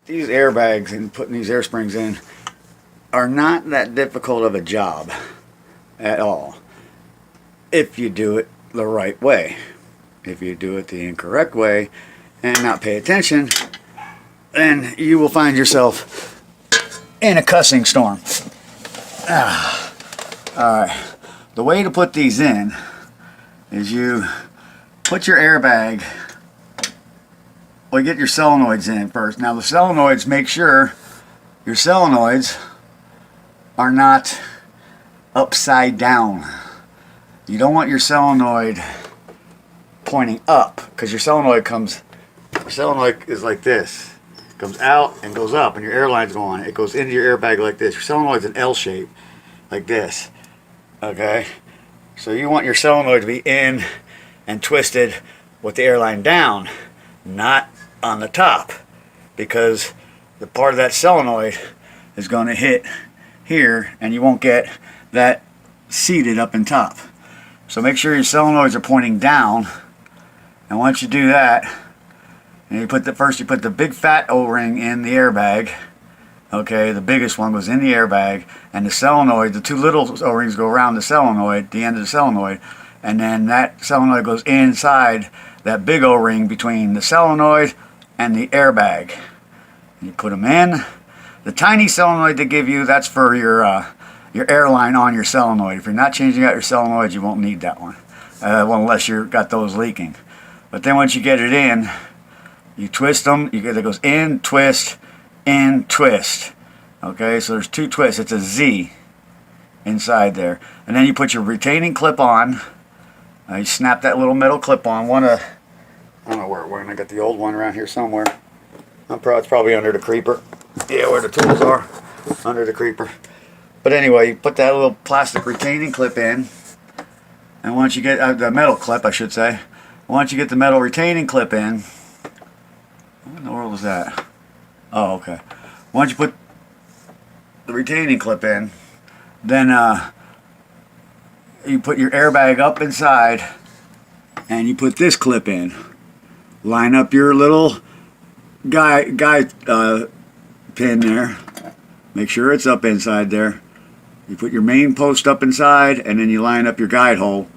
These airbags and putting these air springs in are not that difficult of a job at all if you do it the right way. If you do it the incorrect way and not pay attention, then you will find yourself in a cussing storm. Alright, the way to put these in is you put your airbag, well, get your solenoids in first. Now the solenoids, make sure your solenoids are not upside down. You don't want your solenoid pointing up, because your solenoid is like this. It comes out and goes up, and your airline's going. It goes into your airbag like this. Your solenoid's an L shape, like this. Okay? So you want your solenoid to be in and twisted with the airline down, not on the top, because the part of that solenoid is going to hit here and you won't get that seated up in top. So make sure your solenoids are pointing down, and once you do that, and you put the big fat O-ring in the airbag. Okay, the biggest one goes in the airbag, and the solenoid, the two little O-rings go around the solenoid, the end of the solenoid, and then that solenoid goes inside that big O-ring between the solenoid and the airbag. You put them in. The tiny solenoid they give you, that's for your airline on your solenoid. If you're not changing out your solenoids, you won't need that one, well, unless you've got those leaking. But then once you get it in, you twist them. It goes in, twist, okay, so there's two twists. It's a Z inside there, and then you put your retaining clip on. You snap that little metal clip on. I don't know where I got the old one around here somewhere. It's probably under the creeper. Yeah, where the tools are, under the creeper. But anyway, you put that little plastic retaining clip in, and once you get the metal clip, I should say, once you get the metal retaining clip in, what in the world was that? Oh, okay. Once you put the retaining clip in, then you put your airbag up inside, and you put this clip in. Line up your little guide pin there. Make sure it's up inside there. You put your main post up inside, and then you line up your guide hole,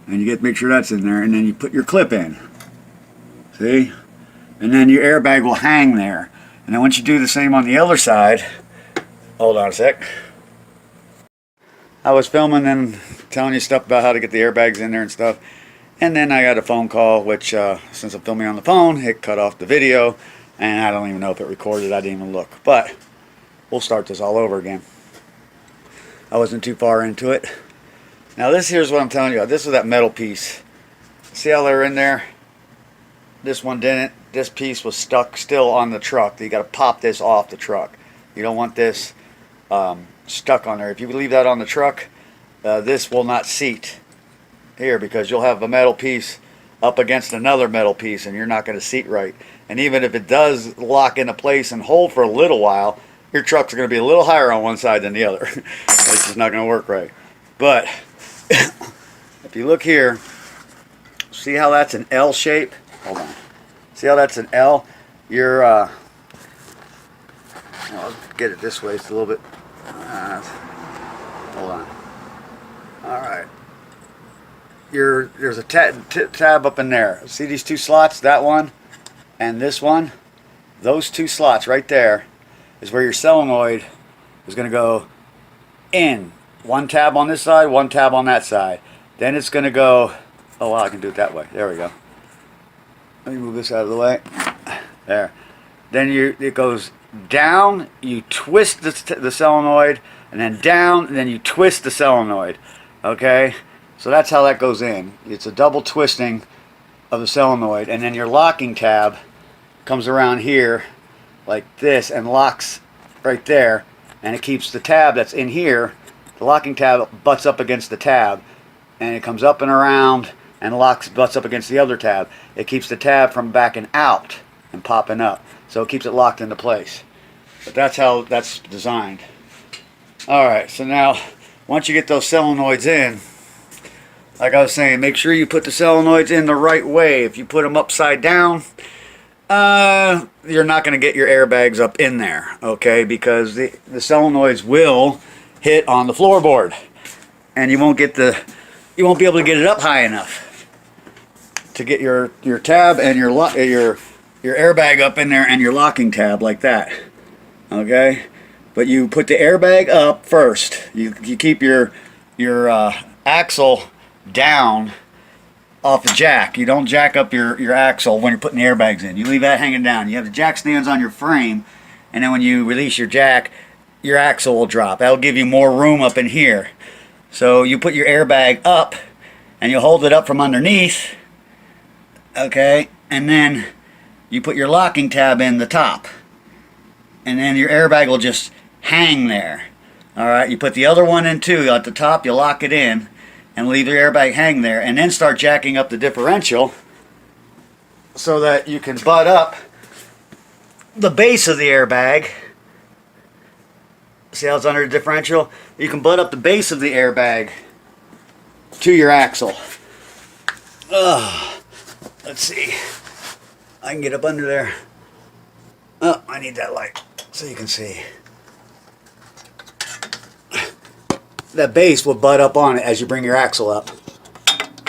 and you make sure that's in there, and then you put your clip in. See? And then your airbag will hang there. And then once you do the same on the other side, hold on a sec. I was filming and telling you stuff about how to get the airbags in there and stuff. And then I got a phone call, which since I'm filming on the phone, it cut off the video. And I don't even know if it recorded. I didn't even look. But we'll start this all over again. I wasn't too far into it. Now here's what I'm telling you. This is that metal piece. See how they're in there? This one didn't. This piece was stuck still on the truck. You got to pop this off the truck. You don't want this stuck on there. If you leave that on the truck, this will not seat here, because you'll have a metal piece up against another metal piece, and you're not going to seat right. And even if it does lock into place and hold for a little while, your truck's going to be a little higher on one side than the other. It's just not going to work right. But if you look here, see how that's an L shape? Hold on. See how that's an L? I'll get it this way. It's a little bit. Hold on. All right. There's a tab up in there. See these two slots? That one and this one. Those two slots right there is where your solenoid is going to go in. One tab on this side, one tab on that side. Then it's going to go. Oh wow, I can do it that way. There we go. Let me move this out of the way. There. Then it goes down, you twist the solenoid, and then down, and then you twist the solenoid. Okay? So that's how that goes in. It's a double twisting of the solenoid, and then your locking tab comes around here like this and locks right there, and it keeps the tab that's in here, the locking tab butts up against the tab, and it comes up and around and butts up against the other tab. It keeps the tab from backing out and popping up. So it keeps it locked into place. But that's how that's designed. Alright, so now once you get those solenoids in, like I was saying, make sure you put the solenoids in the right way. If you put them upside down, You're not going to get your airbags up in there, okay? Because the solenoids will hit on the floorboard, and you won't be able to get it up high enough to get your tab and your airbag up in there and your locking tab like that, okay? But you put the airbag up first. You keep your axle down off the jack. You don't jack up your axle when you're putting the airbags in. You leave that hanging down. You have the jack stands on your frame, and then when you release your jack, your axle will drop. That'll give you more room up in here. So you put your airbag up, and you hold it up from underneath, okay, and then you put your locking tab in the top, and then your airbag will just hang there. Alright, you put the other one in too. At the top, you lock it in and leave the airbag hang there, and then start jacking up the differential so that you can butt up the base of the airbag. See how it's under the differential? You can butt up the base of the airbag to your axle. Let's see. I can get up under there. Oh, I need that light so you can see. That base will butt up on it as you bring your axle up.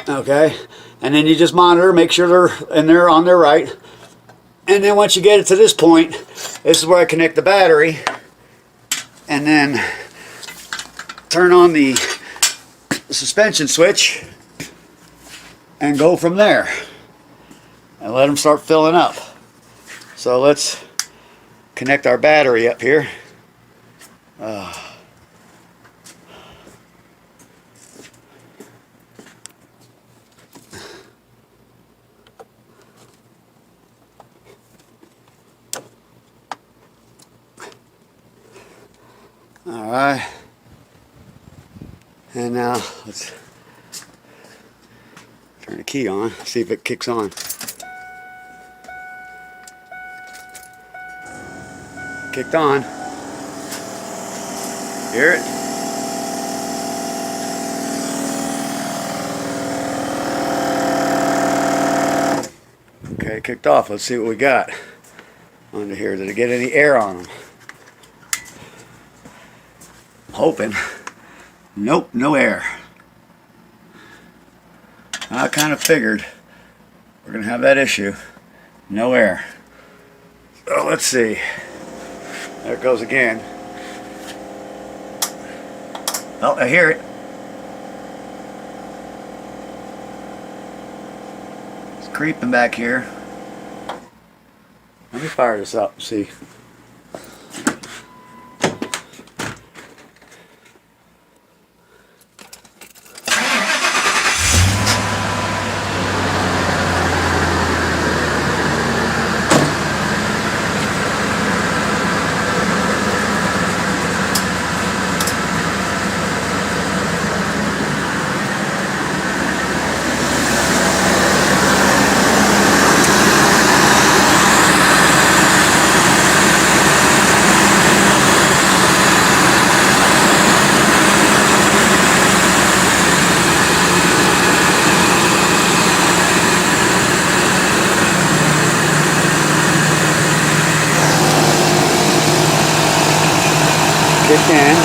Okay? And then you just monitor, make sure they're on their right. And then once you get it to this point, this is where I connect the battery. And then turn on the suspension switch and go from there. And let them start filling up. So let's connect our battery up here. Alright, and now let's turn the key on, see if it kicks on. Kicked on. Hear it? Okay, kicked off. Let's see what we got under here. Did it get any air on them? Hoping. Nope, no air. I kind of figured we're going to have that issue. No air. So let's see. There it goes again. Oh, I hear it. It's creeping back here. Let me fire this up and see. Kicked in.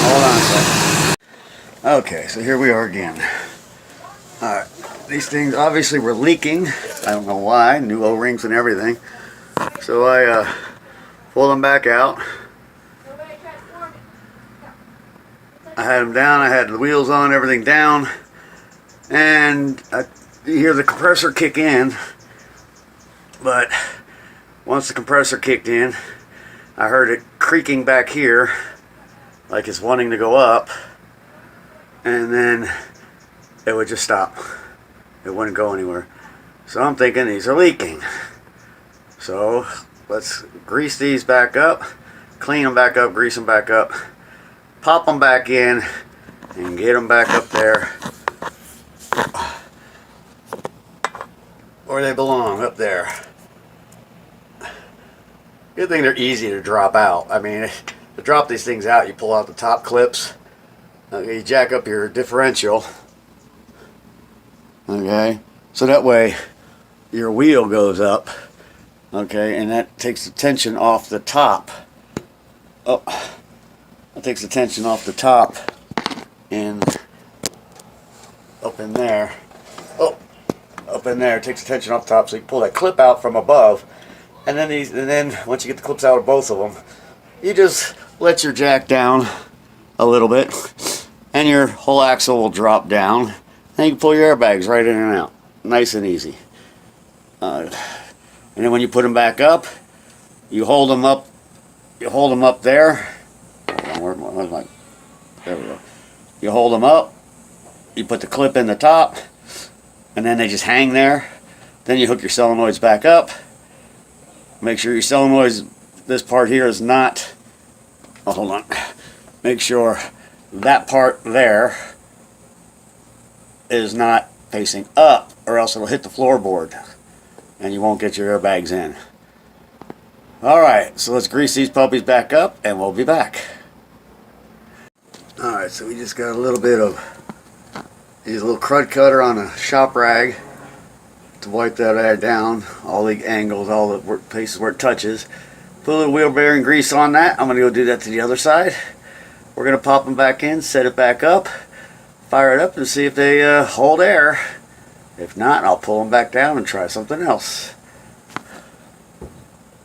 Hold on a second. Okay, so here we are again. Alright, these things obviously were leaking. I don't know why, new O-rings and everything. So I pulled them back out. I had them down, I had the wheels on, everything down, and you hear the compressor kick in, but once the compressor kicked in, I heard it creaking back here, like it's wanting to go up, and then it would just stop. It wouldn't go anywhere. So I'm thinking these are leaking. So let's grease these back up, clean them back up, grease them back up, pop them back in and get them back up there where they belong, up there. Good thing they're easy to drop out. I mean, to drop these things out, you pull out the top clips. Okay, you jack up your differential. Okay, so that way your wheel goes up. Okay, and that takes the tension off the top. Oh, that takes the tension off the top and up in there. Oh, up in there, it takes the tension off the top, so you can pull that clip out from above. And then once you get the clips out of both of them, you just let your jack down a little bit, and your whole axle will drop down. And you can pull your airbags right in and out, nice and easy. And then when you put them back up, you hold them up. You hold them up there. Where's my? There we go. You hold them up. You put the clip in the top, and then they just hang there. Then you hook your solenoids back up. Make sure your solenoids. This part here is not. Oh, hold on. Make sure that part there is not facing up, or else it'll hit the floorboard and you won't get your airbags in. Alright, so let's grease these puppies back up and we'll be back. Alright, so we just got a little bit of use a little crud cutter on a shop rag to wipe that air down, all the angles, all the places where it touches. Put a little wheel bearing grease on that. I'm going to go do that to the other side. We're going to pop them back in, set it back up, fire it up and see if they hold air. If not, I'll pull them back down and try something else.